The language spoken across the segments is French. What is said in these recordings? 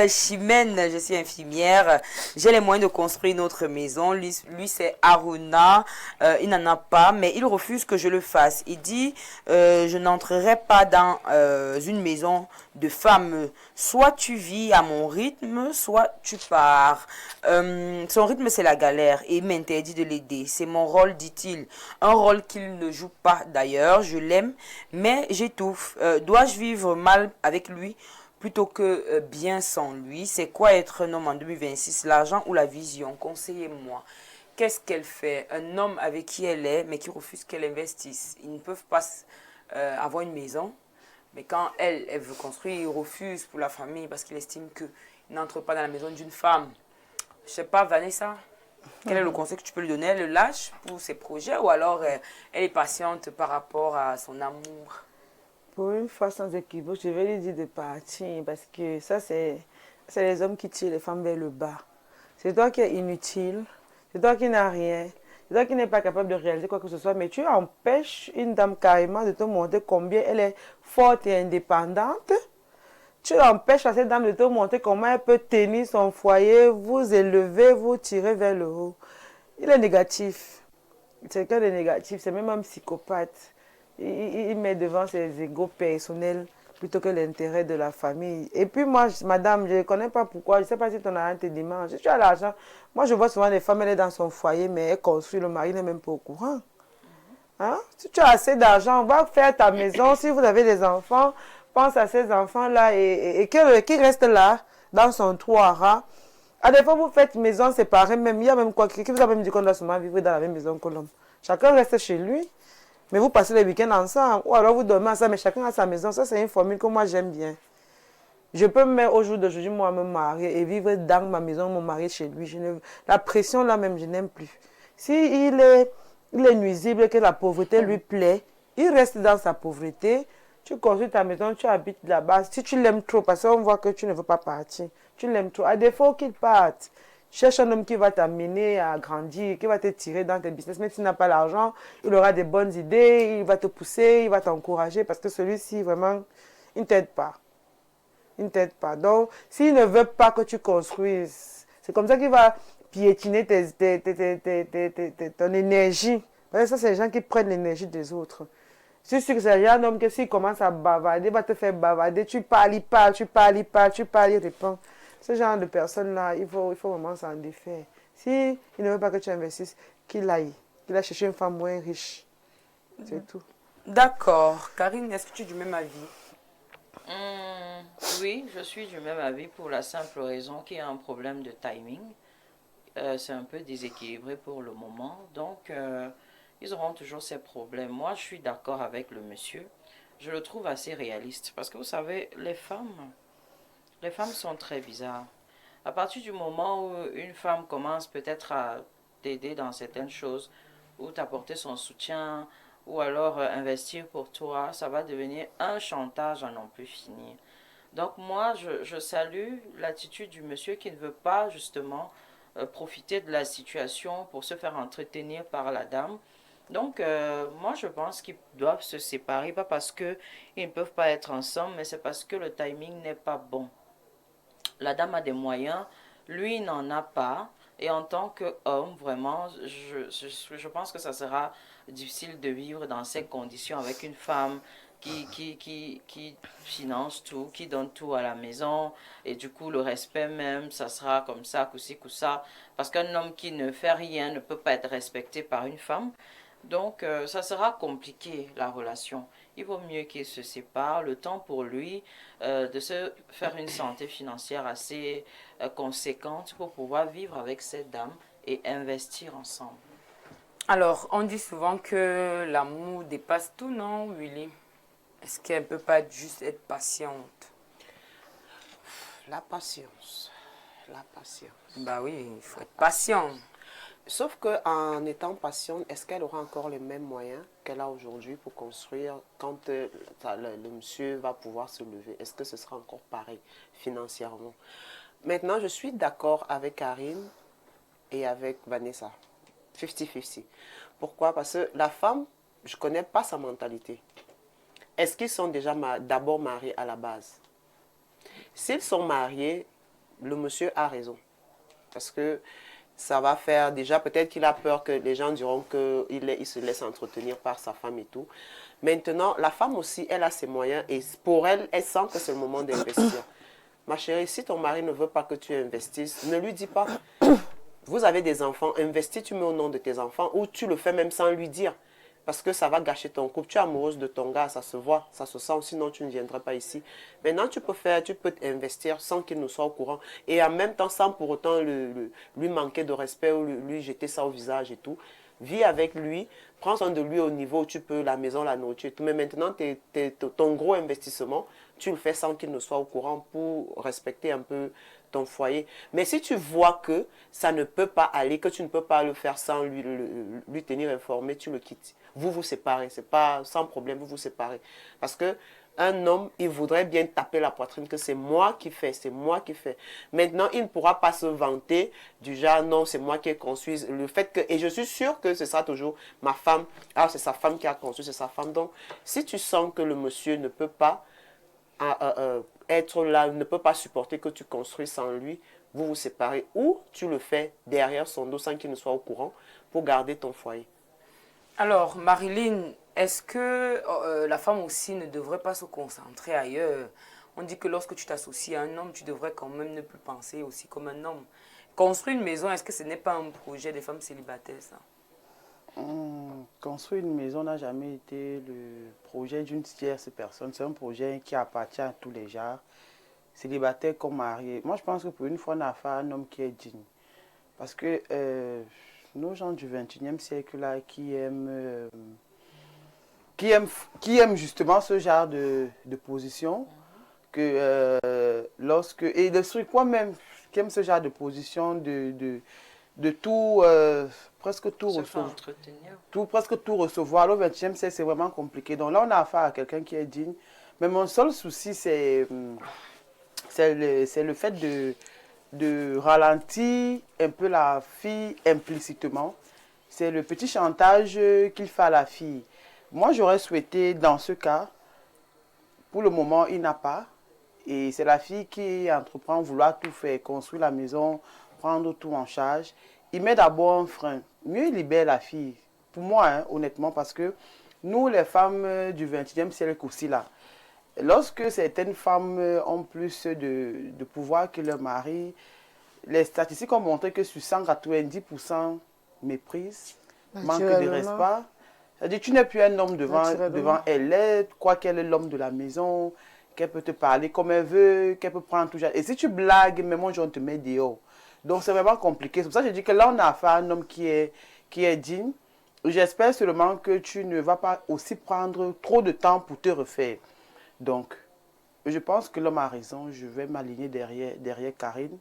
Chimène, je suis infirmière. J'ai les moyens de construire une autre maison. Lui c'est Aruna. Il n'en a pas, mais il refuse que je le fasse. Il dit, je n'entrerai pas dans une maison de femmes. Soit tu vis à mon rythme, soit tu pars. Son rythme, c'est la galère et il m'interdit de l'aider. C'est mon rôle, dit-il. Un rôle qu'il ne joue pas d'ailleurs. Je l'aime, mais j'étouffe. Dois-je vivre mal avec lui plutôt que bien sans lui? C'est quoi être un homme en 2026? L'argent ou la vision? Conseillez-moi. Qu'est-ce qu'elle fait? Un homme avec qui elle est, mais qui refuse qu'elle investisse. Ils ne peuvent pas avoir une maison, mais quand elle veut construire, il refuse pour la famille parce qu'il estime qu'il n'entre pas dans la maison d'une femme. Je sais pas, Vanessa, quel est le conseil que tu peux lui donner? Elle le lâche pour ses projets ou alors elle est patiente par rapport à son amour? Pour une fois sans équivoque, je vais lui dire de partir parce que ça, c'est les hommes qui tirent les femmes vers le bas. C'est toi qui es inutile, c'est toi qui n'as rien, c'est toi qui n'es pas capable de réaliser quoi que ce soit, mais tu empêches une dame carrément de te montrer combien elle est forte et indépendante. Tu empêches à cette dame de te montrer comment elle peut tenir son foyer, vous élever, vous tirer vers le haut. Il est négatif. C'est quelqu'un de négatif, c'est même un psychopathe. Il met devant ses égos personnels plutôt que l'intérêt de la famille. Et puis moi, madame, je ne connais pas pourquoi, je ne sais pas si ton argent te dimanche. Si tu as l'argent, moi je vois souvent des femmes, elle est dans son foyer, mais elle construit, le mari n'est même pas au courant. Hein? Si tu as assez d'argent, va faire ta maison. Si vous avez des enfants, pense à ces enfants-là et qui restent là, dans son trou à rats. À des fois, vous faites maison séparée, même. Il y a même quoi, qui vous a même dit qu'on doit seulement vivre dans la même maison que l'homme. Chacun reste chez lui, mais vous passez les week-ends ensemble. Ou alors vous dormez ensemble, mais chacun a sa maison. Ça, c'est une formule que moi, j'aime bien. Je peux me mettre au jour d'aujourd'hui, moi, me marier et vivre dans ma maison, mon mari chez lui. La pression, là même, je n'aime plus. Si il est nuisible, que la pauvreté lui plaît, il reste dans sa pauvreté. Tu construis ta maison, tu habites là-bas. Si tu l'aimes trop, parce qu'on voit que tu ne veux pas partir, tu l'aimes trop. À défaut qu'il parte, cherche un homme qui va t'amener à grandir, qui va te tirer dans tes business. Mais si tu n'as pas l'argent, il aura des bonnes idées, il va te pousser, il va t'encourager parce que celui-ci, vraiment, il ne t'aide pas. Il ne t'aide pas. Donc, s'il ne veut pas que tu construises, c'est comme ça qu'il va piétiner ton énergie. Parce que ça, c'est les gens qui prennent l'énergie des autres. C'est sûr que c'est un homme que s'il commence à bavarder, il va te faire bavarder. Tu parles, il parle, tu parles, il parle, tu parles, il répond. Ce genre de personnes-là, il faut vraiment s'en défaire. Si il ne veut pas que tu investisses, qu'il aille chercher une femme moins riche. C'est tout. D'accord. Karine, est-ce que tu es du même avis? Oui, je suis du même avis pour la simple raison qu'il y a un problème de timing. C'est un peu déséquilibré pour le moment. Donc, ils auront toujours ces problèmes. Moi, je suis d'accord avec le monsieur. Je le trouve assez réaliste. Parce que vous savez, les femmes sont très bizarres. À partir du moment où une femme commence peut-être à t'aider dans certaines choses, ou t'apporter son soutien, ou alors investir pour toi, ça va devenir un chantage à n'en plus finir. Donc moi, je salue l'attitude du monsieur qui ne veut pas justement profiter de la situation pour se faire entretenir par la dame. Donc moi, je pense qu'ils doivent se séparer, pas parce qu'ils ne peuvent pas être ensemble, mais c'est parce que le timing n'est pas bon. La dame a des moyens, lui n'en a pas. Et en tant qu'homme, vraiment, je pense que ça sera difficile de vivre dans ces conditions avec une femme qui finance tout, qui donne tout à la maison. Et du coup, le respect même, ça sera comme ça, coup-ci, coup-ça. Parce qu'un homme qui ne fait rien ne peut pas être respecté par une femme. Donc, ça sera compliqué, la relation. Il vaut mieux qu'il se sépare, le temps pour lui de se faire une santé financière assez conséquente pour pouvoir vivre avec cette dame et investir ensemble. Alors, on dit souvent que l'amour dépasse tout, non, Willy? Est-ce qu'elle ne peut pas juste être patiente? La patience. La patience. Bah oui, il faut être patient. Sauf qu'en étant patiente, est-ce qu'elle aura encore les mêmes moyens qu'elle a aujourd'hui pour construire quand le monsieur va pouvoir se lever? Est-ce que ce sera encore pareil financièrement? Maintenant, je suis d'accord avec Karine et avec Vanessa. 50-50. Pourquoi? Parce que la femme, je ne connais pas sa mentalité. Est-ce qu'ils sont déjà d'abord mariés à la base? S'ils sont mariés, le monsieur a raison. Parce que ça va faire déjà, peut-être qu'il a peur que les gens diront qu'il se laisse entretenir par sa femme et tout. Maintenant, la femme aussi, elle a ses moyens et pour elle, elle sent que c'est le moment d'investir. Ma chérie, si ton mari ne veut pas que tu investisses, ne lui dis pas. Vous avez des enfants, investis, tu mets au nom de tes enfants ou tu le fais même sans lui dire. Parce que ça va gâcher ton couple. Tu es amoureuse de ton gars, ça se voit, ça se sent, sinon tu ne viendrais pas ici. Maintenant, tu peux investir sans qu'il ne soit au courant. Et en même temps, sans pour autant lui manquer de respect ou lui jeter ça au visage et tout. Vis avec lui, prends soin de lui au niveau où tu peux, la maison, la nourriture et tout. Mais maintenant, ton gros investissement, tu le fais sans qu'il ne soit au courant pour respecter un peu ton foyer. Mais si tu vois que ça ne peut pas aller, que tu ne peux pas le faire sans lui tenir informé, tu le quittes. Vous vous séparez, c'est pas sans problème, vous vous séparez. Parce que un homme, il voudrait bien taper la poitrine que c'est moi qui fais, c'est moi qui fais. Maintenant, il ne pourra pas se vanter du genre non, c'est moi qui ai conçu. Le fait que, et je suis sûre que ce sera toujours ma femme. Alors c'est sa femme qui a conçu, c'est sa femme. Donc, si tu sens que le monsieur ne peut pas être là, ne peut pas supporter que tu construis sans lui, vous vous séparez ou tu le fais derrière son dos sans qu'il ne soit au courant pour garder ton foyer. Alors, Marilyn, est-ce que la femme aussi ne devrait pas se concentrer ailleurs? On dit que lorsque tu t'associes à un homme, tu devrais quand même ne plus penser aussi comme un homme. Construire une maison, est-ce que ce n'est pas un projet des femmes célibataires, ça? Construire une maison n'a jamais été le projet d'une tierce personne. C'est un projet qui appartient à tous les genres, célibataires comme mariés. Moi, je pense que pour une fois, on a affaire à un homme qui est digne. Parce que nos gens du 21e siècle là, qui aiment justement ce genre de position, que lorsque, et de quoi même, qui aiment ce genre de position de tout, presque tout recevoir. Presque tout recevoir. Le 20e siècle, c'est vraiment compliqué. Donc là, on a affaire à quelqu'un qui est digne. Mais mon seul souci, c'est le fait de ralentir un peu la fille implicitement. C'est le petit chantage qu'il fait à la fille. Moi, j'aurais souhaité, dans ce cas, pour le moment, il n'a pas. Et c'est la fille qui entreprend vouloir tout faire, construire la maison, prendre tout en charge. Il met d'abord un frein. Mieux il libère la fille. Pour moi, hein, honnêtement, parce que nous, les femmes du 20e siècle aussi, là, lorsque certaines femmes ont plus de pouvoir que leur mari, les statistiques ont montré que sur 190% méprise, manque de respect. C'est-à-dire tu n'es plus un homme devant elle, quoi qu'elle est l'homme de la maison, qu'elle peut te parler comme elle veut, qu'elle peut prendre tout. Et si tu blagues, même moi, je te mets dehors. Donc c'est vraiment compliqué. C'est pour ça que je dis que là, on a affaire à un homme qui est digne. J'espère seulement que tu ne vas pas aussi prendre trop de temps pour te refaire. Donc, je pense que l'homme a raison. Je vais m'aligner derrière Karine.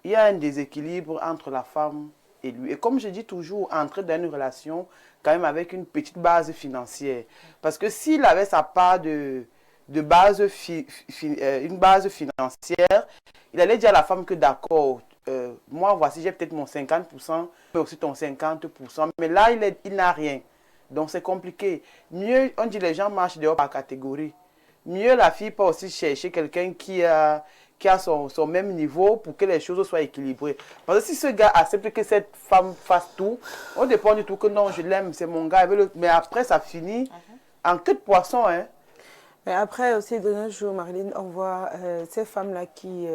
Il y a un déséquilibre entre la femme et lui. Et comme je dis toujours, entrer dans une relation quand même avec une petite base financière. Parce que s'il avait sa part une base financière, il allait dire à la femme que d'accord, moi voici j'ai peut-être mon 50%, mais aussi ton 50%. Mais là, il n'a rien. Donc c'est compliqué. Mieux, on dit les gens marchent dehors par catégorie. Mieux la fille peut aussi chercher quelqu'un qui a son même niveau pour que les choses soient équilibrées. Parce que si ce gars accepte que cette femme fasse tout, on dépend du tout que non, je l'aime, c'est mon gars. Mais après, ça finit en queue de poisson. Hein. Mais après aussi, de nos jours, Marilyn, on voit ces femmes-là qui,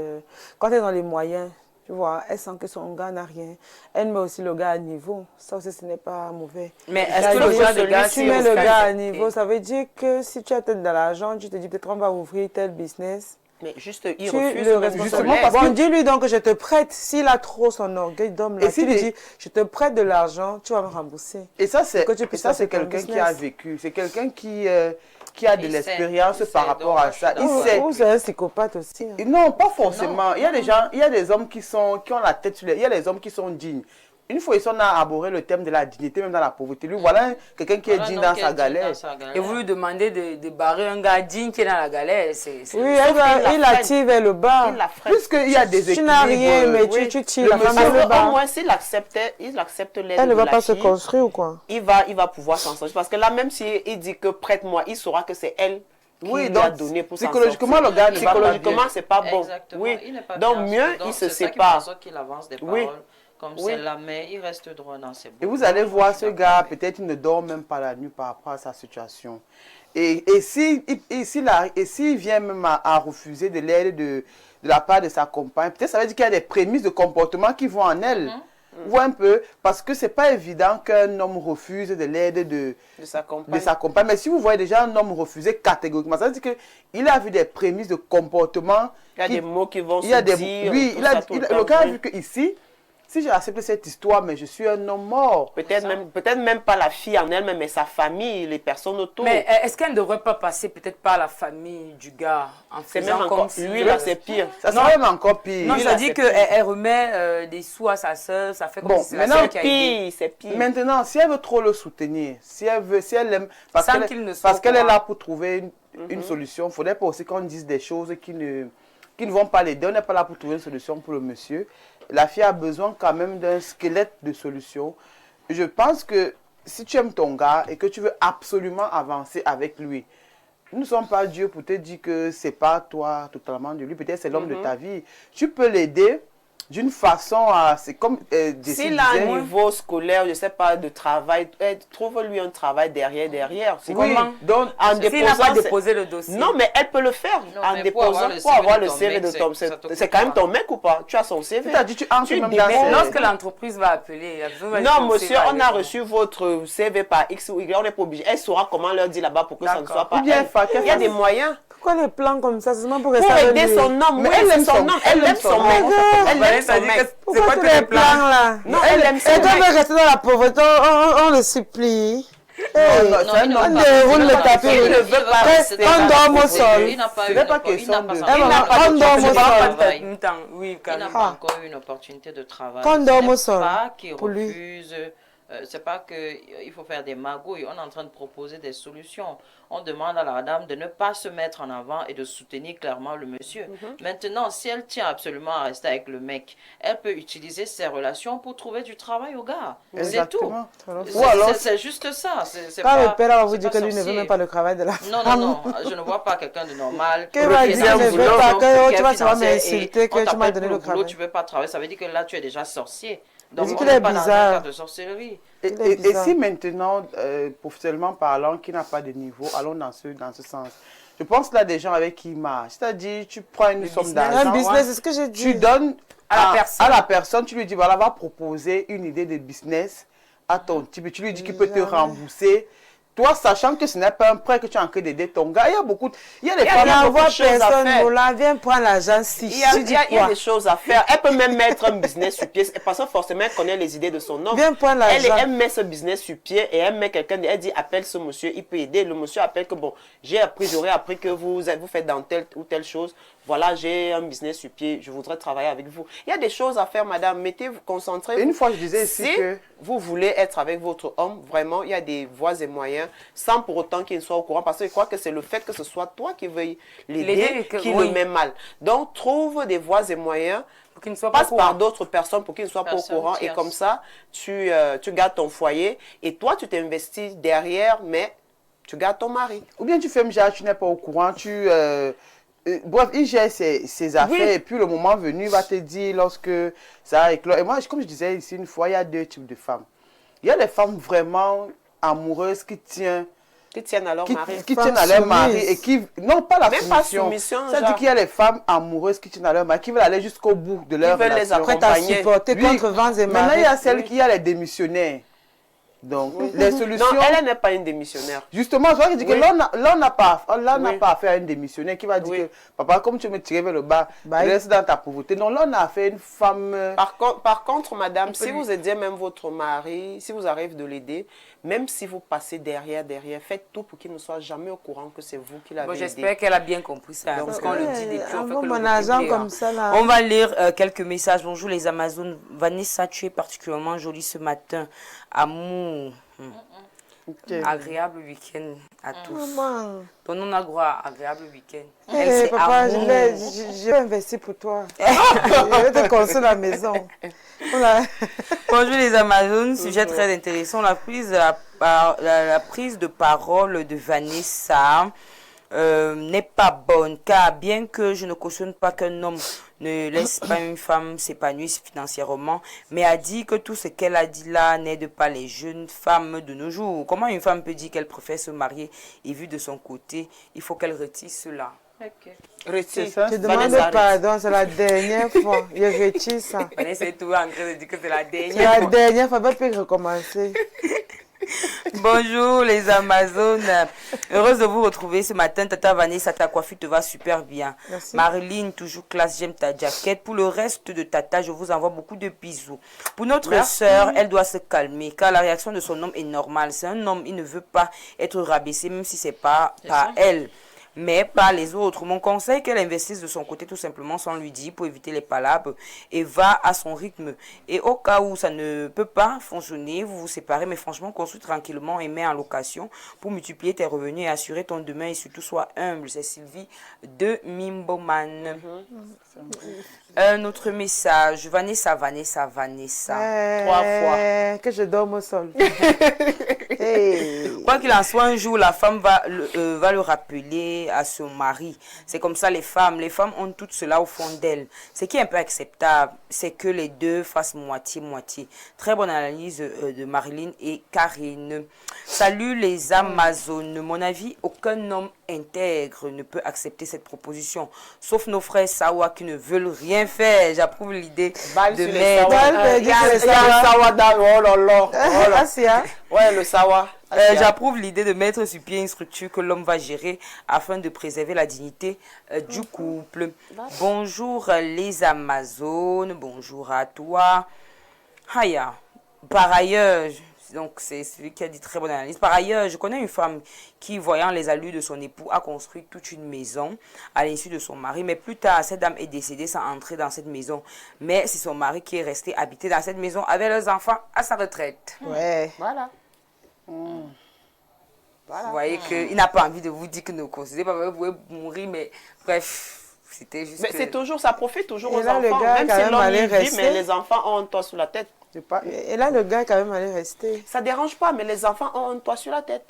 quand elles ont les moyens, tu vois, elles sentent que son gars n'a rien. Elle met aussi le gars à niveau. Ça aussi, ce n'est pas mauvais. Mais est-ce que le genre de gars, tu mets le gars à niveau, ça veut dire que si tu as peut-être de l'argent, tu te dis peut-être qu'on va ouvrir tel business. Mais juste, il refuse. Justement, parce que dis-lui donc que je te prête. S'il a trop son orgueil d'homme, là, tu lui dis, je te prête de l'argent, tu vas me rembourser. Et ça, c'est quelqu'un qui a vécu. C'est quelqu'un qui a de l'expérience par rapport à ça. Ou c'est un psychopathe aussi. Hein. Non, pas forcément. Il y a des hommes qui ont la tête sur les... Il y a des hommes qui sont dignes. Une fois, ils ont abordé le thème de la dignité, même dans la pauvreté. Lui, voilà quelqu'un qui est digne dans sa galère. Et vous lui demandez de barrer un gars digne qui est dans la galère. Oui, il la tire vers le bas. Puisqu'il y a des équilibres. Tu n'as rien, mais tu tires la femme vers le bas. Au moins, s'il accepte l'aide de la fille, elle ne va pas se construire ou quoi? Il va pouvoir s'en sortir. Parce que là, même s'il dit que prête-moi, il saura que c'est elle qu'il Oui, lui a donc donné pour s'en psychologiquement, sortir. le gars ne va pas Psychologiquement, bien. c'est pas bon. Exactement. Oui. Il n'est pas Donc, bien mieux, sûr. il se C'est ça qui fait sépare. en sorte qu'il avance des Oui. paroles comme Oui. celle-là, mais il reste droit dans ses Et bottes. vous allez Moi, voir je ce suis gars, d'accord avec- peut-être il ne dort même pas la nuit par rapport à sa situation. Et s'il vient même à refuser de l'aide de la part de sa compagne, peut-être ça veut dire qu'il y a des prémices de comportement qui vont en elle. Vous voyez un peu, parce que c'est pas évident qu'un homme refuse de l'aide de sa compagne. de sa compagne. Mais si vous voyez déjà un homme refuser catégoriquement, ça veut dire qu'il a vu des prémices de comportement. Il y a des mots qui vont il y a se des, dire. oui, tout il a, ça, tout il- le le temps, gars a oui. vu que ici, si j'ai accepté cette histoire, mais je suis un homme mort. Peut-être même pas la fille en elle-même, mais sa famille, les personnes autour. Mais est-ce qu'elle ne devrait pas passer peut-être par la famille du gars en c'est faisant même comme encore. si, Lui, là, c'est pire. Ça Non. serait même encore pire. Non, Lui, ça là, dit c'est qu'elle remet des sous à sa soeur, ça fait comme Bon, si c'est la maintenant, soeur qui a aidé. C'est pire. Maintenant, si elle veut trop le soutenir, si elle aime, parce Sans qu'elle qu'il ne soit parce au qu'elle est courant. là pour trouver une solution, il ne faudrait pas aussi qu'on dise des choses qui ne vont pas l'aider. On n'est pas là pour trouver une solution pour le monsieur. La fille a besoin quand même d'un squelette de solution. Je pense que si tu aimes ton gars et que tu veux absolument avancer avec lui, nous ne sommes pas Dieu pour te dire que c'est pas toi totalement de lui. Peut-être c'est l'homme de ta vie. Tu peux l'aider d'une façon à... C'est comme S'il a un niveau scolaire, je ne sais pas, de travail, trouve-lui un travail derrière. C'est Oui, Comment? donc en S'il n'a déposant, pas déposé le dossier. Non, mais elle peut le faire Non, en mais déposant pour avoir le CV de ton. ça t'occupe C'est quand même pas. ton mec ou pas? Tu as son CV. tu as dit, tu entres Tu même démets- dans Mais ces- lorsque l'entreprise va appeler, la personne va dire Non, que monsieur, c'est on a valide. reçu votre CV par X ou Y, on n'est pas obligé. Elle saura comment leur dire là-bas pour que ça ne D'accord. soit pas Ou bien elle. qu'elle Il y a fasse- des moyens Pourquoi les plans comme ça? C'est seulement pour pour rester avec aider lui. son homme. Mais Oui, elle c'est aime son son- homme. elle Elle aime aime son son mec. homme. Elle Bah, aime ça son dit mec. que c'est Pourquoi quoi tous tous les les plans plans? là? Non, elle aime son Et quand mec. on veut rester dans la pauvreté, on le supplie. Non, Hey, non, Non, c'est il un ne homme. veut pas déroule rester le dans la tapis. pauvreté. Il ne Il veut veut pas rester rester dans on la dorme au pauvreté. sol. Il n'a pas Ce eu n'est une- pas il n'a question pas de- sa- Il n'a pas on de dorme job, au il n'a sol. pas de travail. Oui, Il carrément. n'a pas encore eu une opportunité de travail. Quand on Ce dorme n'est au sol, pas qu'il pour lui. refuse. C'est pas qu'il faut faire des magouilles. On est en train de proposer des solutions. On demande à la dame de ne pas se mettre en avant et de soutenir clairement le monsieur. Maintenant, si elle tient absolument à rester avec le mec, elle peut utiliser ses relations pour trouver du travail au gars. C'est tout. Exactement. C'est- Ou alors, C'est juste ça. C'est Quand le père va vous c'est dire pas que lui ne veut sorcier. même pas le travail de la Non, femme. non, non, je ne vois pas quelqu'un de normal. Qu'il va qui est dire dans qu'il le ne veut boulot, pas, que qui est tu vas savoir financier, m'insulter, et que on tu m'as t'appelle donné pour le travail. Tu ne veux pas travailler, ça veut dire que là, tu es déjà sorcier. Donc, dit on qu'il n'est est pas dans un bizarre. cas de sorcellerie. et, Il est et bizarre. si maintenant, professionnellement parlant, qui n'a pas de niveau, allons dans ce sens. Je pense là des gens avec qui il marche. C'est-à-dire, tu prends une somme business. Un d'argent, business, c'est ce que j'ai tu dit. donnes À la personne. à la personne, tu lui dis, voilà, va proposer une idée de business à ton type. Et tu lui dis qu'il peut te Jamais. rembourser. Toi, sachant que ce n'est pas un prêt que tu es en train d'aider ton gars, il y a beaucoup, il y a des Il y a femmes... beaucoup N'envoie de choses à personne, faire. voilà, viens prendre l'argent si. Il y a, Tu il dis y a- il y a quoi? des choses à faire. Elle peut même mettre un business sur pied. Parce que forcément, elle connaît les idées de son homme. Viens prendre Elle, l'argent. elle met ce business sur pied et elle met quelqu'un. Elle dit appelle ce monsieur, il peut aider. Le monsieur appelle que bon, j'aurais appris que vous faites dans telle ou telle chose. Voilà, j'ai un business sur pied. Je voudrais travailler avec vous. Il y a des choses à faire, madame. Mettez-vous, concentrez-vous. Et une fois, je disais ici Si que... vous voulez être avec votre homme, vraiment, il y a des voies et moyens, sans pour autant qu'il soit au courant, parce que je crois que c'est le fait que ce soit toi qui veuille L'aider, l'aider que- qui oui. le met mal. Donc, trouve des voies et moyens, Pour qu'il ne soit pas passe au par courant. d'autres personnes pour qu'ils ne soient pas au Personne courant, et tierce. comme ça, tu gardes ton foyer, et toi, tu t'investis derrière, mais tu gardes ton mari. Ou bien tu fais un genre, tu n'es pas au courant, bref, il gère ses affaires Oui. et puis le moment venu, il va te dire lorsque ça a éclos. Et moi, comme je disais ici une fois, il y a deux types de femmes. Il y a les femmes vraiment amoureuses qui tiennent, Qui tiennent à leur mari. qui Femmes tiennent à leur mari soumises. et qui... Non, pas la Même pas soumission. soumission, Ça dit genre. qu'il y a les femmes amoureuses qui tiennent à leur mari, qui veulent aller jusqu'au bout de leur veulent les relation. accompagner. Prête à supporter Oui. contre vents et Maintenant, il y marées. a celles qui, il y a les démissionnaires. Donc, les solutions... Non, elle n'est pas une démissionnaire. Justement, je vois qu'il dit que Oui. l'on n'a pas Oui. affaire à une démissionnaire qui va dire Oui. que papa, comme tu me tirais vers le bas, Bye. reste dans ta pauvreté. Non, là, on a affaire à une femme. Par contre, madame, si lui- vous aidez même votre mari, si vous arrivez de l'aider, même si vous passez derrière, faites tout pour qu'il ne soit jamais au courant que c'est vous qui l'avez Bon, aidé. j'espère qu'elle a bien compris ça, Donc, parce qu'on le dit depuis, on fait Envoie que le mon argent multiplier, hein. comme ça là. On va lire quelques messages. Bonjour les Amazones. Vanessa, tu es particulièrement jolie ce matin. Amour. Ok. Agréable week-end à tous. Maman. Ton nom a droit à agréable week-end. Eh, Elle, c'est papa, amour. je vais investir pour toi. Je vais te construire la maison. Voilà. Bonjour les Amazones, sujet très intéressant. La prise de parole de Vanessa. n'est pas bonne, car bien que je ne cautionne pas qu'un homme ne laisse pas une femme s'épanouir financièrement, mais a dit que tout ce qu'elle a dit là n'aide pas les jeunes femmes de nos jours. Comment une femme peut dire qu'elle préfère se marier et vu de son côté, il faut qu'elle retire cela. Retire. Je demande pardon, c'est la dernière fois. Je retire ça. Vanessa est toujours en train de dire que c'est la C'est dernière la fois. dernière fois, pas plus recommencer. Bonjour les Amazones. Heureuse de vous retrouver ce matin. Tata Vanessa, ta coiffure te va super bien. Merci. Marilyn, toujours classe, j'aime ta jaquette. Pour le reste de Tata, je vous envoie beaucoup de bisous. Pour notre sœur, elle doit se calmer car la réaction de son homme est normale. C'est un homme, il ne veut pas être rabaissé même si c'est pas par elle, mais par les autres. Mon conseil, qu'elle investisse de son côté tout simplement sans lui dire pour éviter les palabres et va à son rythme. Et au cas où ça ne peut pas fonctionner, vous vous séparez, mais franchement, construis tranquillement et mets en location pour multiplier tes revenus et assurer ton demain et surtout sois humble. C'est Sylvie de Mimboman. Un autre message. Vanessa. 3 fois. Que je dorme au sol. Hey. Quoi qu'il en soit, un jour, la femme va le rappeler à son mari. C'est comme ça les femmes. Les femmes ont tout cela au fond d'elles. Ce qui est un peu acceptable, c'est que les deux fassent moitié-moitié. Très bonne analyse de Marilyn et Karine. Salut les Amazones. Mon avis, aucun homme intègre ne peut accepter cette proposition. Sauf nos frères Sawa qui ne veulent rien faire. J'approuve l'idée de mettre... Il y a le sawa dans... Oh là là. Ouais, le sawa. J'approuve l'idée de mettre sur pied une structure que l'homme va gérer afin de préserver la dignité du couple. Bonjour les Amazones, bonjour à toi. Haya, par ailleurs, donc c'est celui qui a dit très bonne analyse. Par ailleurs, je connais une femme qui, voyant les allures de son époux, a construit toute une maison à l'insu de son mari. Mais plus tard, cette dame est décédée sans entrer dans cette maison. Mais c'est son mari qui est resté habiter dans cette maison avec leurs enfants à sa retraite. Ouais. Voilà. Vous voyez qu'il n'a pas envie de vous dire que ne considérez pas, vous pouvez mourir, mais bref, c'était juste... Mais c'est toujours, ça profite toujours Et aux là, le enfants. gars, Même quand si même, l'homme allait y vit, rester. mais les enfants ont un toit sur la tête. Et là, le gars, quand même, allait rester. Ça dérange pas, mais les enfants ont un toit sur la tête.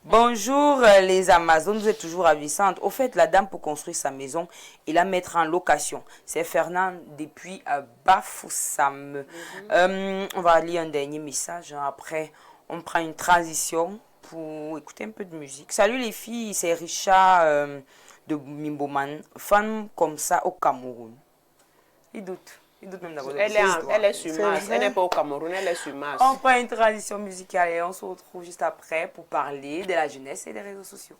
Bonjour les Amazones, vous êtes toujours ravissantes. Au fait, la dame pour construire sa maison et la mettre en location. C'est Fernand depuis Bafoussam. On va lire un dernier message. Après, on prend une transition pour écouter un peu de musique. Salut les filles, c'est Richard de Mimboman. Femme comme ça au Cameroun. Il doute même d'avoir Elle est sur Mars. Elle n'est pas au Cameroun, elle est sur Mars. On prend une transition musicale et on se retrouve juste après pour parler de la jeunesse et des réseaux sociaux.